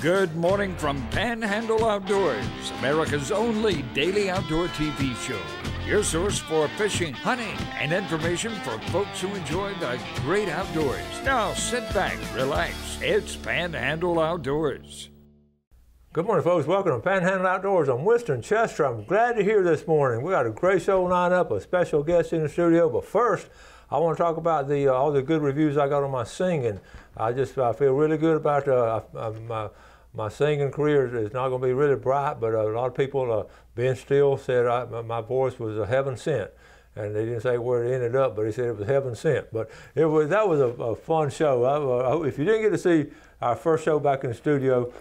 Good morning from Panhandle Outdoors, America's only daily outdoor TV show. Your source for fishing, hunting, and information for folks who enjoy the great outdoors. Now sit back, relax. It's Panhandle Outdoors. Good morning, folks. Welcome to Panhandle Outdoors. I'm Winston Chester. I'm glad you're here this morning. We got a great show lined up, a special guest in the studio. But first, I want to talk about all the good reviews I got on my singing. I feel really good about my singing career is not going to be really bright, but a lot of people, Ben Steele said my voice was heaven sent. And they didn't say where it ended up, but he said it was heaven sent. But that was a fun show. If you didn't get to see our first show back in the studio,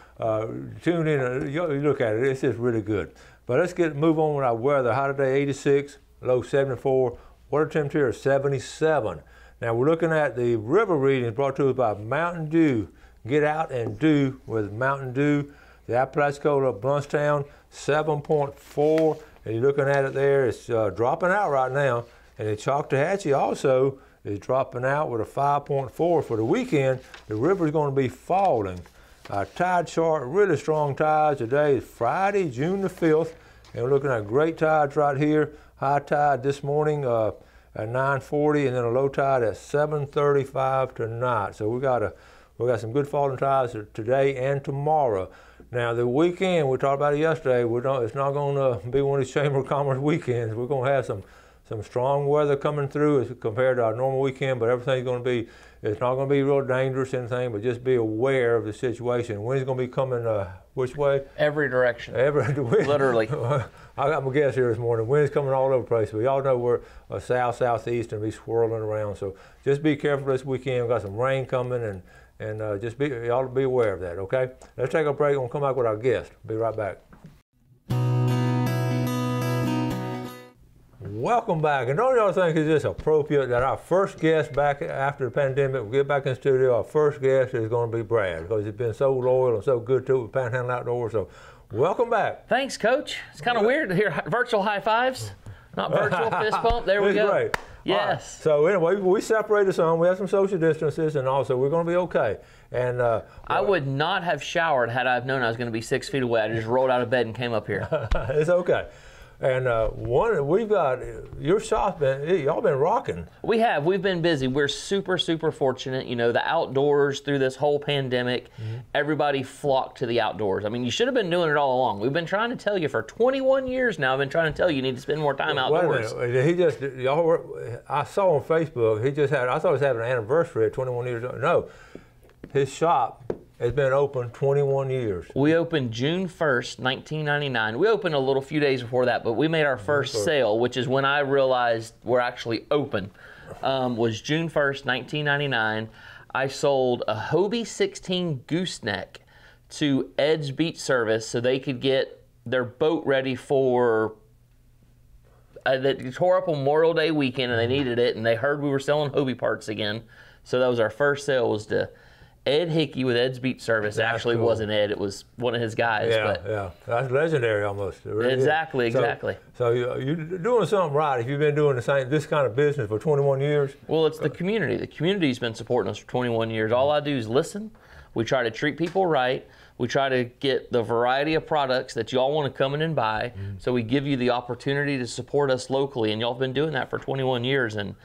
tune in and you look at it. It's just really good. But let's move on with our weather. High today, 86, low 74, water temperature 77. Now we're looking at the river readings brought to us by Mountain Dew. Get out and do with Mountain Dew. The Apalachicola Bluntstown 7.4. And you're looking at it there, it's dropping out right now. And the Choctawhatchee also is dropping out with a 5.4 for the weekend. The river's going to be falling. Tide chart, really strong tides. Today is Friday, June the 5th. And we're looking at great tides right here. High tide this morning at 9:40, and then a low tide at 7:35 tonight. So we got some good falling tides today and tomorrow. Now the weekend, we talked about it yesterday, it's not going to be one of these Chamber of Commerce weekends. We're going to have some strong weather coming through as compared to our normal weekend, but everything's going to be, it's not going to be real dangerous or anything, but just be aware of the situation. Wind's going to be coming which way? Every direction. Literally. I got my guess here this morning. Wind's coming all over the place, but y'all know we're south, southeast, and be swirling around. So just be careful this weekend. We've got some rain coming, and y'all be aware of that, okay? Let's take a break. We'll come back with our guest. Be right back. Welcome back. And don't y'all think it's just appropriate that our first guest back after the pandemic, we get back in the studio, our first guest is going to be Brad, because he's been so loyal and so good to it with Panhandle Outdoors. So welcome back. Thanks, Coach. It's kind of weird to hear virtual high fives. Not virtual fist bump. There we go. Great. Yes. Right. So anyway, we separated some. We have some social distances, and also we're going to be okay. And I would not have showered had I have known I was going to be 6 feet away. I just rolled out of bed and came up here. It's okay. And we've got your shop's y'all been rocking. We have. We've been busy. We're super, super fortunate. You know, the outdoors through this whole pandemic, everybody flocked to the outdoors. I mean, you should have been doing it all along. We've been trying to tell you for 21 years now. I've been trying to tell you need to spend more time outdoors. Wait a minute. I saw on Facebook, I thought he was having an anniversary at 21 years old. No, his shop has been open 21 years. We opened June 1st, 1999. We opened a little few days before that, but we made our first sale, which is when I realized we're actually open, was June 1st, 1999. I sold a Hobie 16 gooseneck to Edge Beach Service so they could get their boat ready for they tore up Memorial Day weekend and they needed it, and they heard we were selling Hobie parts again. So that was our first sale, was to Ed Hickey with Ed's Beach Service. That's actually cool. Wasn't Ed, it was one of his guys. Yeah. That's legendary almost. Really exactly. So you're doing something right if you've been doing this kind of business for 21 years. Well, it's the community. The community's been supporting us for 21 years. All I do is listen. We try to treat people right. We try to get the variety of products that y'all want to come in and buy. So we give you the opportunity to support us locally, and y'all have been doing that for 21 years. And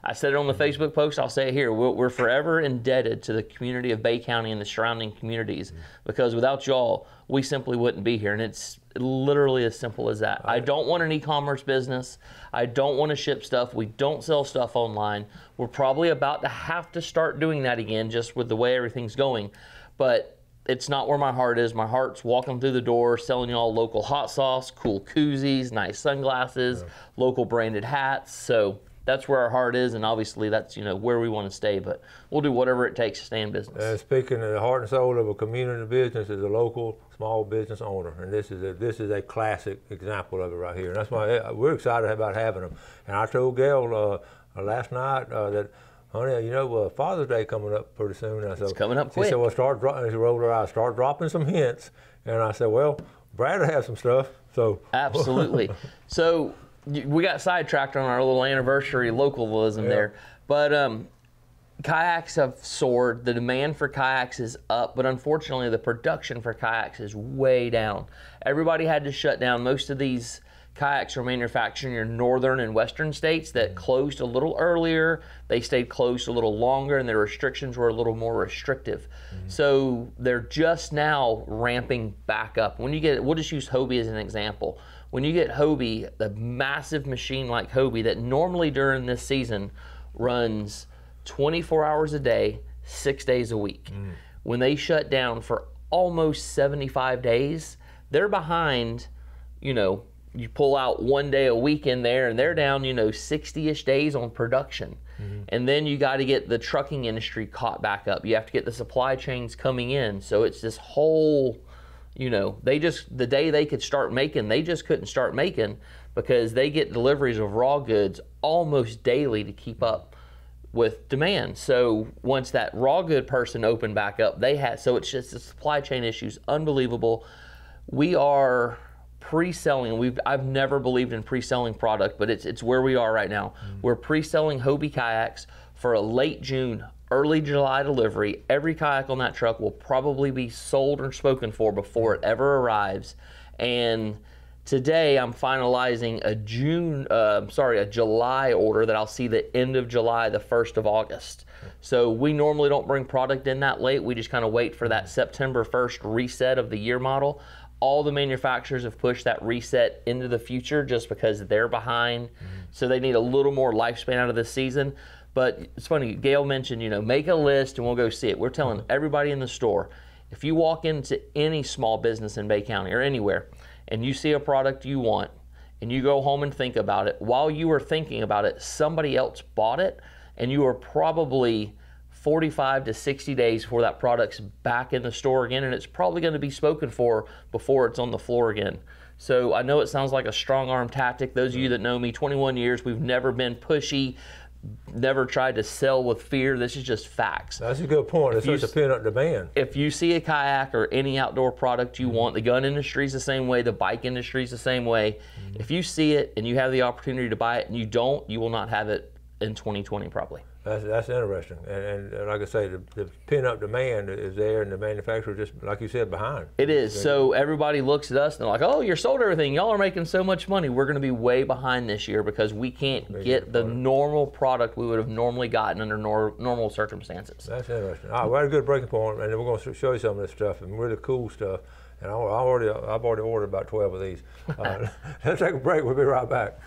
I said it on the Facebook post, I'll say it here, we're forever indebted to the community of Bay County and the surrounding communities, because without y'all, we simply wouldn't be here. And it's literally as simple as that. I don't want an e-commerce business. I don't want to ship stuff. We don't sell stuff online. We're probably about to have to start doing that again, just with the way everything's going. But it's not where my heart is. My heart's walking through the door, selling y'all local hot sauce, cool koozies, nice sunglasses, local branded hats. So that's where our heart is, and obviously that's where we want to stay, but we'll do whatever it takes to stay in business. Speaking of the heart and soul of a community business is a local small business owner, and this is a classic example of it right here. And that's why we're excited about having them. And I told Gail last night that, honey, Father's Day coming up pretty soon. And it's coming up quick. She said, well, she rolled her eyes, start dropping some hints. And I said, well, Brad will have some stuff. So absolutely. So we got sidetracked on our little anniversary localism there. But kayaks have soared. The demand for kayaks is up, but unfortunately the production for kayaks is way down. Everybody had to shut down. Most of these kayaks are manufactured in your northern and western states that closed a little earlier. They stayed closed a little longer, and their restrictions were a little more restrictive. So they're just now ramping back up. When you get, we'll just use Hobie as an example. When you get Hobie, the massive machine like Hobie that normally during this season runs 24 hours a day, 6 days a week. When they shut down for almost 75 days, they're behind, you know, you pull out 1 day a week in there and they're down, you know, 60-ish days on production. And then you got to get the trucking industry caught back up. You have to get the supply chains coming in. So it's this whole, you know, they just, the day they could start making, they just couldn't start making because they get deliveries of raw goods almost daily to keep up with demand. So once that raw good person opened back up, they had, so it's just the supply chain issues, unbelievable. We are pre-selling. I've never believed in pre-selling product, but it's where we are right now. We're pre-selling Hobie kayaks for a late June, early July delivery. Every kayak on that truck will probably be sold or spoken for before it ever arrives. And today I'm finalizing a July order that I'll see the end of July, the 1st of August. So we normally don't bring product in that late. We just kind of wait for that September 1st reset of the year model. All the manufacturers have pushed that reset into the future just because they're behind. So they need a little more lifespan out of this season. But it's funny, Gail mentioned, you know, make a list and we'll go see it. We're telling everybody in the store, if you walk into any small business in Bay County or anywhere and you see a product you want and you go home and think about it, while you were thinking about it, somebody else bought it and you are probably 45 to 60 days before that product's back in the store again, and it's probably going to be spoken for before it's on the floor again. So I know it sounds like a strong arm tactic. Those of you that know me, 21 years, we've never been pushy, never tried to sell with fear. This is just facts. That's a good point. It's just a pin-up demand. If you see a kayak or any outdoor product you want, the gun industry is the same way, the bike industry is the same way. If you see it and you have the opportunity to buy it and you don't, you will not have it in 2020 probably. That's interesting, and like I say, the pin-up demand is there, and the manufacturer just, like you said, behind. It is. So everybody looks at us and they're like, "Oh, you're sold everything. Y'all are making so much money." We're going to be way behind this year because we can't get the normal product we would have normally gotten under normal circumstances. That's interesting. All right, we had a good breaking point, and we're going to show you some of this stuff and really cool stuff. And I've already ordered about 12 of these. Let's take a break. We'll be right back.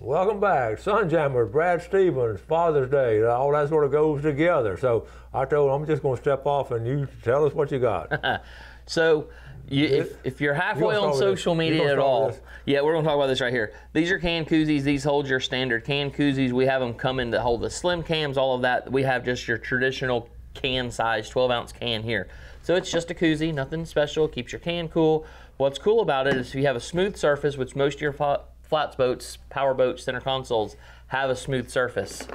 Welcome back. Sunjammer, Brad Stevens, Father's Day, all that sort of goes together. So I told him I'm just going to step off and you tell us what you got. So if you're halfway on social media at all, yeah, we're going to talk about this right here. These are can koozies. These hold your standard can koozies. We have them come in to hold the slim cans, all of that. We have just your traditional can size, 12-ounce can here. So it's just a koozie, nothing special, keeps your can cool. What's cool about it is if you have a smooth surface, which most of your flats boats, power boats, center consoles have a smooth surface.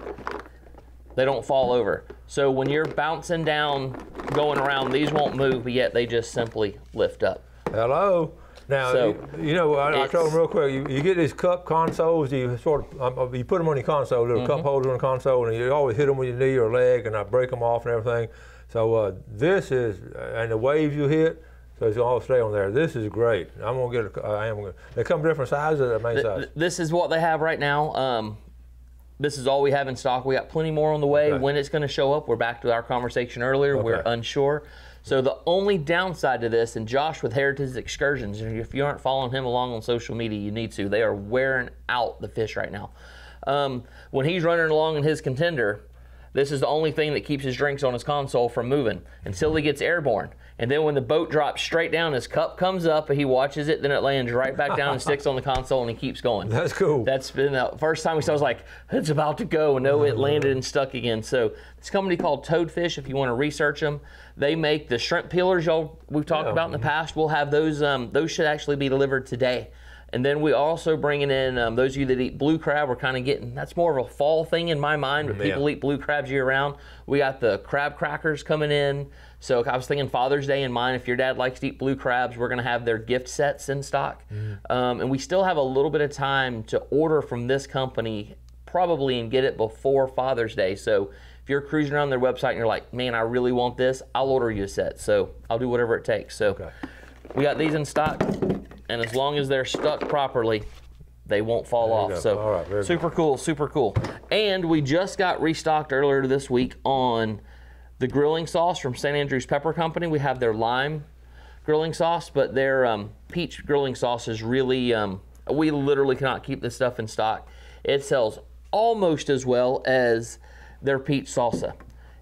They don't fall over. So when you're bouncing down, going around, these won't move, but yet they just simply lift up. Hello. Now, so you know, I told them real quick, you get these cup consoles, you sort of, you put them on your console, little cup holder on the console, and you always hit them with your knee or leg, and I break them off and everything. So this is, and the waves you hit, so it's all stay on there. This is great. I'm gonna get they come different sizes or the main size? This is what they have right now. This is all we have in stock. We got plenty more on the way. Okay. When it's gonna show up, we're back to our conversation earlier. Okay. We're unsure. So the only downside to this, and Josh with Heritage Excursions, if you aren't following him along on social media, you need to. They are wearing out the fish right now. When he's running along in his contender, this is the only thing that keeps his drinks on his console from moving until he gets airborne. And then when the boat drops straight down, his cup comes up, and he watches it, then it lands right back down and sticks on the console, and he keeps going. That's cool. That's been the first time we saw, I was like, it's about to go, and no, it landed and stuck again. So this company called Toadfish, if you want to research them, they make the shrimp peelers we've talked about in the past. We'll have those. Those should actually be delivered today. And then we also bringing in, those of you that eat blue crab, we're kind of getting, that's more of a fall thing in my mind, but people eat blue crabs year round. We got the crab crackers coming in. So I was thinking Father's Day in mind. If your dad likes to eat blue crabs, we're going to have their gift sets in stock. And we still have a little bit of time to order from this company probably and get it before Father's Day. So if you're cruising around their website and you're like, man, I really want this, I'll order you a set. So I'll do whatever it takes. So we got these in stock, and as long as they're stuck properly, they won't fall off. So all right, super cool, super cool. And we just got restocked earlier this week on the grilling sauce from St. Andrew's Pepper Company. We have their lime grilling sauce, but their peach grilling sauce is really, we literally cannot keep this stuff in stock. It sells almost as well as their peach salsa.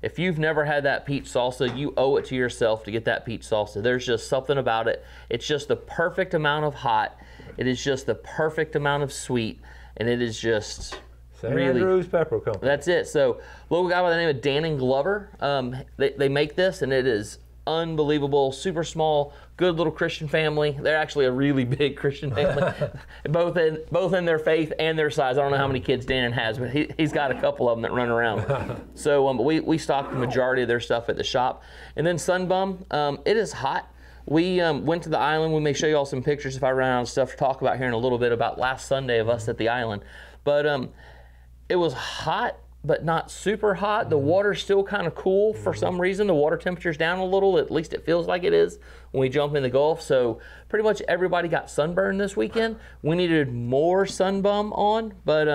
If you've never had that peach salsa, you owe it to yourself to get that peach salsa. There's just something about it. It's just the perfect amount of hot. It is just the perfect amount of sweet, and it is just St. Andrew's Pepper Company. That's it. So local guy by the name of Dan and Glover, they make this, and it is unbelievable. Super small, good little Christian family. They're actually a really big Christian family, both in their faith and their size. I don't know how many kids Dan has, but he's got a couple of them that run around. So we stock the majority of their stuff at the shop. And then Sunbum, it is hot. We went to the island. We may show you all some pictures if I run out of stuff to talk about here in a little bit about last Sunday of us at the island. But it was hot, but not super hot. The water's still kind of cool for some reason. The water temperature's down a little, at least it feels like it is when we jump in the Gulf. So pretty much everybody got sunburned this weekend. We needed more Sunbum on, but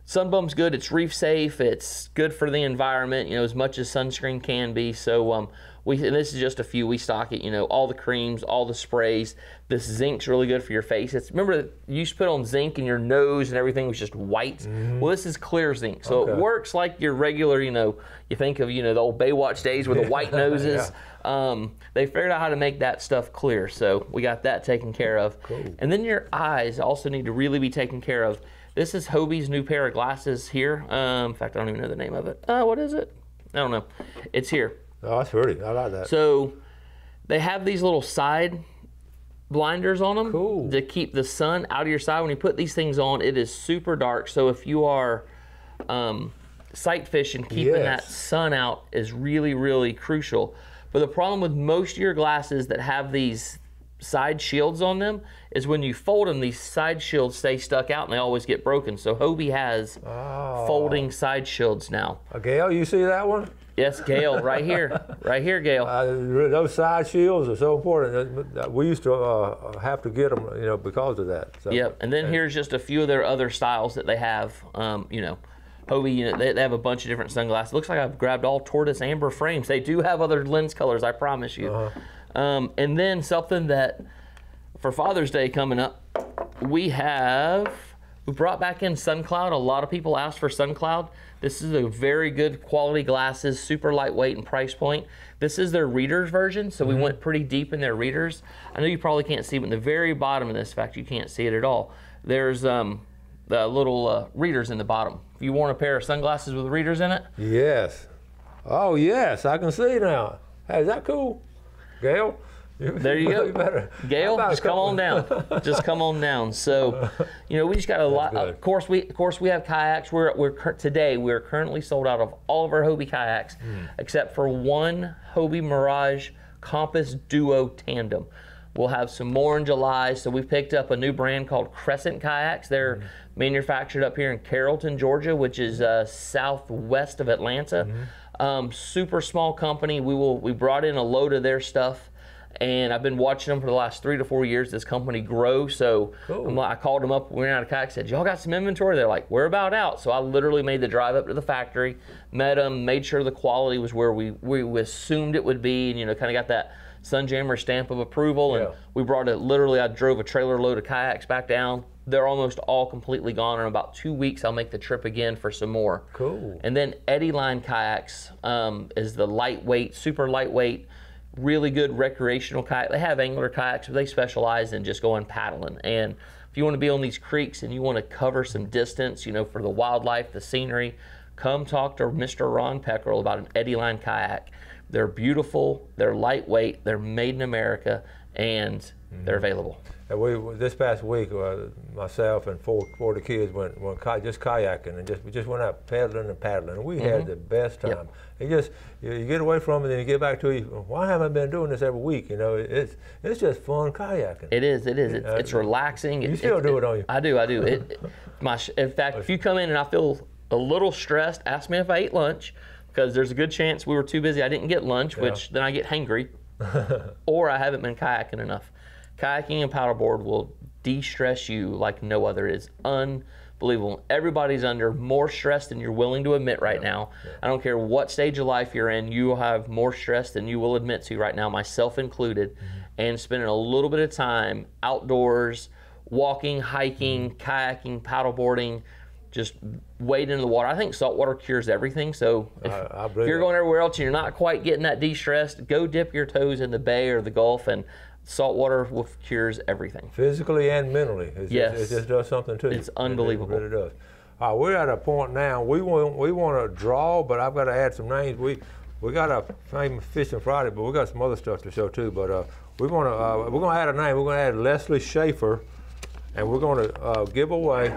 Sunbum's good. It's reef safe. It's good for the environment, you know, as much as sunscreen can be. So and this is just a few. We stock it, you know, all the creams, all the sprays. This zinc's really good for your face. Remember, you used to put on zinc and your nose and everything was just white. Well, this is clear zinc, so it works like your regular, you know, you think of, you know, the old Baywatch days with the white noses. They figured out how to make that stuff clear, so we got that taken care of. Cool. And then your eyes also need to really be taken care of. This is Hobie's new pair of glasses here. In fact, I don't even know the name of it. What is it? I don't know. It's here. Oh, that's pretty. I like that. So they have these little side blinders on them to keep the sun out of your side. When you put these things on, it is super dark. So if you are sight fishing, keeping that sun out is really, really crucial. But the problem with most of your glasses that have these side shields on them is when you fold them, these side shields stay stuck out and they always get broken. So Hobie has folding side shields now. Gail, you see that one? Yes, Gail, right here. Right here, Gail. Those side shields are so important. We used to have to get them, you know, because of that. So. Yep, and then here's just a few of their other styles that they have. You know, Hobie, you know, they have a bunch of different sunglasses. Looks like I've grabbed all tortoise amber frames. They do have other lens colors, I promise you. And then something that, for Father's Day coming up, we brought back in SunCloud. A lot of people asked for SunCloud. This is a very good quality glasses, super lightweight and price point. This is their readers version, so we went pretty deep in their readers. I know you probably can't see, but in the very bottom of this, in fact, you can't see it at all. There's the little readers in the bottom. If you want a pair of sunglasses with readers in it. Yes. Oh, yes, I can see now. Hey, is that cool? Gail? There you go. Gail, just come on down. Just come on down. So, you know, we just got a lot. Of course, we have kayaks. Today we're currently sold out of all of our Hobie kayaks, except for one Hobie Mirage Compass Duo Tandem. We'll have some more in July. So we picked up a new brand called Crescent Kayaks. They're manufactured up here in Carrollton, Georgia, which is southwest of Atlanta. Super small company. We brought in a load of their stuff. And I've been watching them for the last 3 to 4 years, this company grow. So I called them up, we ran out of kayak, said, y'all got some inventory? They're like, we're about out. So I literally made the drive up to the factory, met them, made sure the quality was where we assumed it would be, and, you know, kind of got that Sunjammer stamp of approval. And we brought it, literally, I drove a trailer load of kayaks back down. They're almost all completely gone. In about 2 weeks, I'll make the trip again for some more. Cool. And then Eddy Line Kayaks is the lightweight, super lightweight, really good recreational kayak. They have angler kayaks, but they specialize in just going paddling. And if you want to be on these creeks and you want to cover some distance, you know, for the wildlife, the scenery, come talk to Mr. Ron Peckrell about an Eddy Line kayak. They're beautiful, they're lightweight, they're made in America, and they're available. And this past week, myself and four of the kids went just kayaking, and we just went out paddling, and we had the best time. Yep. You get away from it, and then you get back to it. Why haven't I been doing this every week? You know, it's just fun kayaking. It is. It's relaxing. You still do it, don't you? I do. In fact, if you come in and I feel a little stressed, ask me if I ate lunch, because there's a good chance we were too busy. I didn't get lunch, which then I get hangry, or I haven't been kayaking enough. Kayaking and paddleboard will de-stress you like no other. It is unbelievable. Everybody's under more stress than you're willing to admit right now. I don't care what stage of life you're in, you will have more stress than you will admit to right now, myself included. And spending a little bit of time outdoors, walking, hiking, kayaking, paddleboarding, just wading in the water. I think saltwater cures everything. So if you're going everywhere else and you're not quite getting that de-stressed, go dip your toes in the bay or the Gulf, and saltwater cures everything. Physically and mentally. It just does something to you. It's unbelievable. It really does. All right, we're at a point now. We want to draw, but I've got to add some names. We got a famous Fishing Friday, but we got some other stuff to show too. But we're going to add a name. We're going to add Leslie Schaefer, and we're going to give away.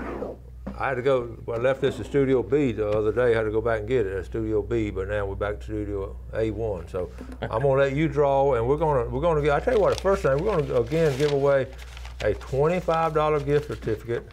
I had to go. I left this at Studio B the other day. I had to go back and get it at Studio B, but now we're back to Studio A1. So I'm gonna let you draw, and we're gonna get. I tell you what, the first thing we're gonna again give away a $25 gift certificate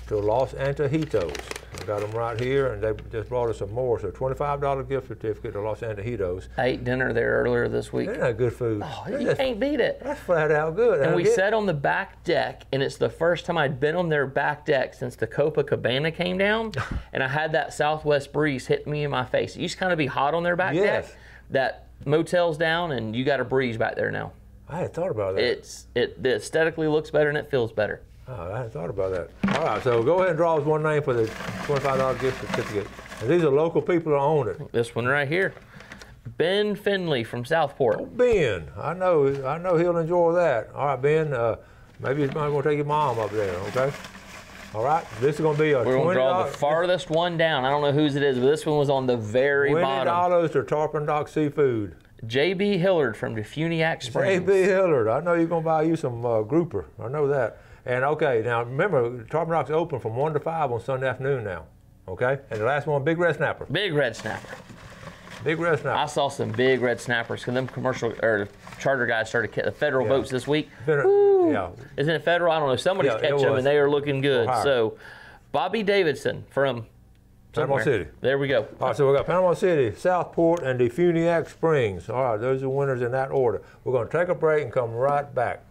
to Los Antojitos. I got them right here, and they just brought us some more. So $25 gift certificate to Los Antojitos. I ate dinner there earlier this week. Isn't that good food? Oh, you can't beat it. That's flat out good. And we sat on the back deck, and it's the first time I'd been on their back deck since the Copacabana came down, and I had that southwest breeze hit me in my face. It used to kind of be hot on their back deck. That motel's down, and you got a breeze back there now. I hadn't thought about that. It aesthetically looks better, and it feels better. Oh, I hadn't thought about that. All right, so go ahead and draw us one name for the $25 gift certificate. And these are local people who own it. This one right here, Ben Finley from Southport. Oh, Ben, I know he'll enjoy that. All right, Ben, maybe he's going to take your mom up there, okay? All right, this is going to be a $20. We're going to draw the farthest one down. I don't know whose it is, but this one was on the very bottom. $20 to Tarpon Dock Seafood. J.B. Hillard from Defuniak Springs. J.B. Hillard, I know you're going to buy you some grouper. I know that. And okay, now remember, Tarpon Dock's open from 1 to 5 on Sunday afternoon now. Okay? And the last one, big red snapper. Big red snapper. Big red snapper. I saw some big red snappers because them commercial or charter guys started the federal boats this week. Yeah. Isn't it federal? I don't know. Somebody's catching them and they are looking good. So, Bobby Davidson from Panama City. There we go. All right, so we got Panama City, Southport, and Defuniak Springs. All right, those are winners in that order. We're going to take a break and come right back.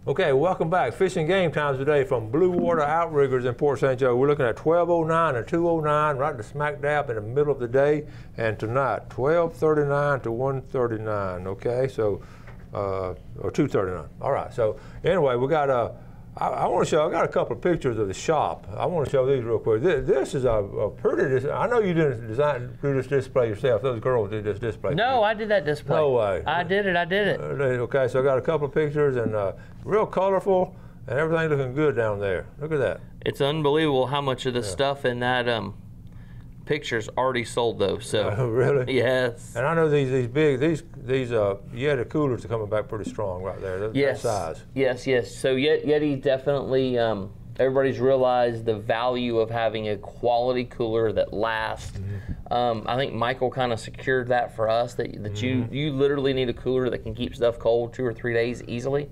Okay, welcome back. Fishing Game Times today from Blue Water Outriggers in Port St. Joe. We're looking at 12:09 and 2:09, right to smack dab in the middle of the day. And tonight, 12:39 to 1:39. Okay, so or 2:39. All right. So anyway, we got I want to show. I got a couple of pictures of the shop. I want to show these real quick. This is a pretty. I know you didn't do this display yourself. Those girls did this display. No, I did that display. No way. I did it. Okay, so I got a couple of pictures and real colorful and everything looking good down there. Look at that. It's unbelievable how much of the stuff in that picture's already sold though. So really? Yes. And I know these Yeti coolers are coming back pretty strong right there. Yes. That size. Yes. So Yeti definitely. Everybody's realized the value of having a quality cooler that lasts. Mm-hmm. I think Michael kind of secured that for us. That mm-hmm. you literally need a cooler that can keep stuff cold 2 or 3 days easily.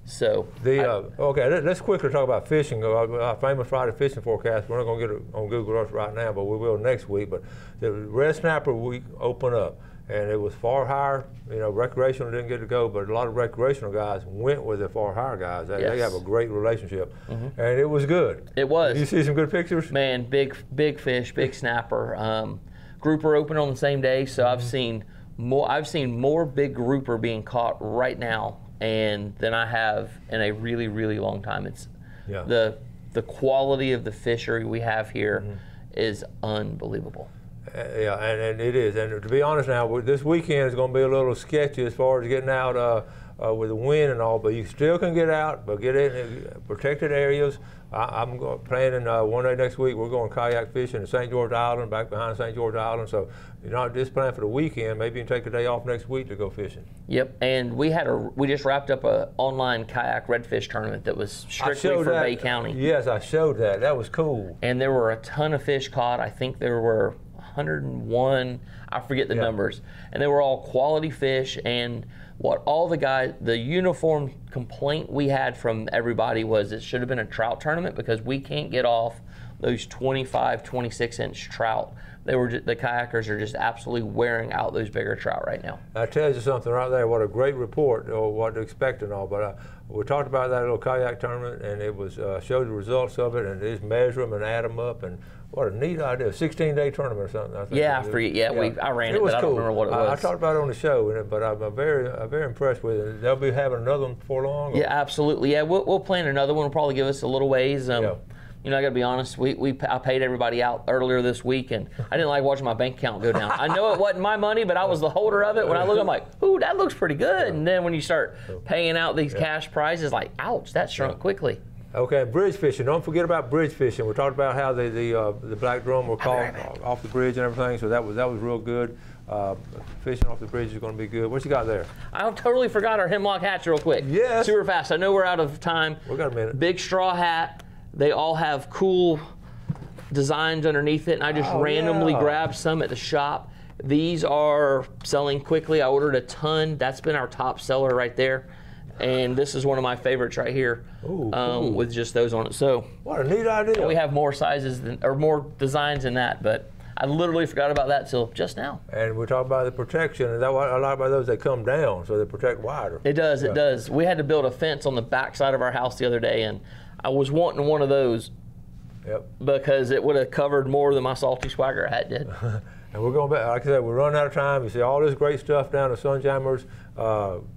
So okay, let's quickly talk about fishing. Our famous Friday fishing forecast. We're not going to get it on Google Earth right now, but we will next week. But the red snapper week opened up, and it was far higher. You know, recreational didn't get to go, but a lot of recreational guys went with the far higher guys. They have a great relationship, mm-hmm. and it was good. It was. Did you see some good pictures? Man, big fish, big snapper. Grouper open on the same day, so mm-hmm. I've seen more big grouper being caught right now than I have in a really, really long time. It's the quality of the fishery we have here mm-hmm. is unbelievable. And it is. And to be honest now, this weekend is going to be a little sketchy as far as getting out with the wind and all, but you still can get out, but get in protected areas. I'm planning one day next week, we're going kayak fishing in St. George Island, back behind St. George Island. So you're not just planning for the weekend, maybe you can take a day off next week to go fishing. Yep, and we just wrapped up an online kayak redfish tournament that was strictly for Bay County. Yes, I showed that. That was cool. And there were a ton of fish caught. I think there were 101, I forget the numbers. And they were all quality fish. And what all the guys, the uniform complaint we had from everybody was it should have been a trout tournament because we can't get off those 25, 26-inch trout. The kayakers are just absolutely wearing out those bigger trout right now. That tells you something right there. What a great report, or what to expect and all. But we talked about that little kayak tournament, and it was showed the results of it, and just measure them and add them up. And what a neat idea! 16-day tournament or something. I think I forget. Yeah, I ran it, was but cool. I don't remember what it was. I talked about it on the show, but I'm very impressed with it. They'll be having another one before long. Or? Yeah, absolutely. Yeah, we'll plan another one. It'll probably give us a little ways. You know, I got to be honest. I paid everybody out earlier this week, and I didn't like watching my bank account go down. I know it wasn't my money, but I was the holder of it. When I look, I'm like, ooh, that looks pretty good. And then when you start paying out these cash prizes, like, ouch, that shrunk quickly. Okay, bridge fishing. Don't forget about bridge fishing. We talked about how the black drum were caught off the bridge and everything, so that was real good. Fishing off the bridge is going to be good. What you got there? I totally forgot our hemlock hats real quick. Yes. Super fast. I know we're out of time. We got a minute. Big straw hat. They all have cool designs underneath it, and I just randomly grabbed some at the shop. These are selling quickly. I ordered a ton. That's been our top seller right there. And this is one of my favorites right here. Ooh, cool. With just those on it. So what a neat idea. We have more sizes or more designs than that, but I literally forgot about that till just now. And we talked about the protection, and that what I like about those, they come down, so they protect wider. It does, it does. We had to build a fence on the back side of our house the other day, and I was wanting one of those because it would have covered more than my Salty Swagger hat did. And we're going back, like I said, we're running out of time. You see all this great stuff down at Sunjammers,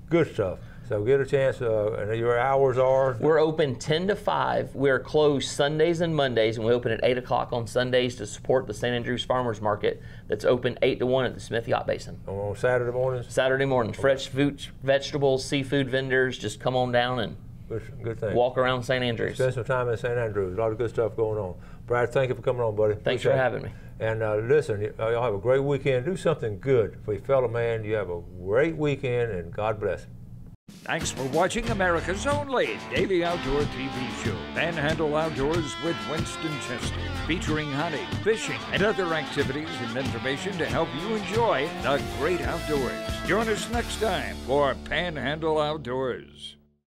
good stuff. So get a chance, and your hours are? We're open 10 to 5. We're closed Sundays and Mondays, and we open at 8 o'clock on Sundays to support the St. Andrews Farmers Market that's open 8 to 1 at the Smith Yacht Basin. On Saturday mornings? Saturday mornings. Fresh food, vegetables, seafood vendors, just come on down and good thing. Walk around St. Andrews. Spend some time in St. Andrews. A lot of good stuff going on. Brad, thank you for coming on, buddy. Thanks for having me. And listen, y'all have a great weekend. Do something good for your fellow man. You have a great weekend, and God bless. Thanks for watching America's only daily outdoor TV show, Panhandle Outdoors with Winston Chester, featuring hunting, fishing, and other activities and information to help you enjoy the great outdoors. Join us next time for Panhandle Outdoors.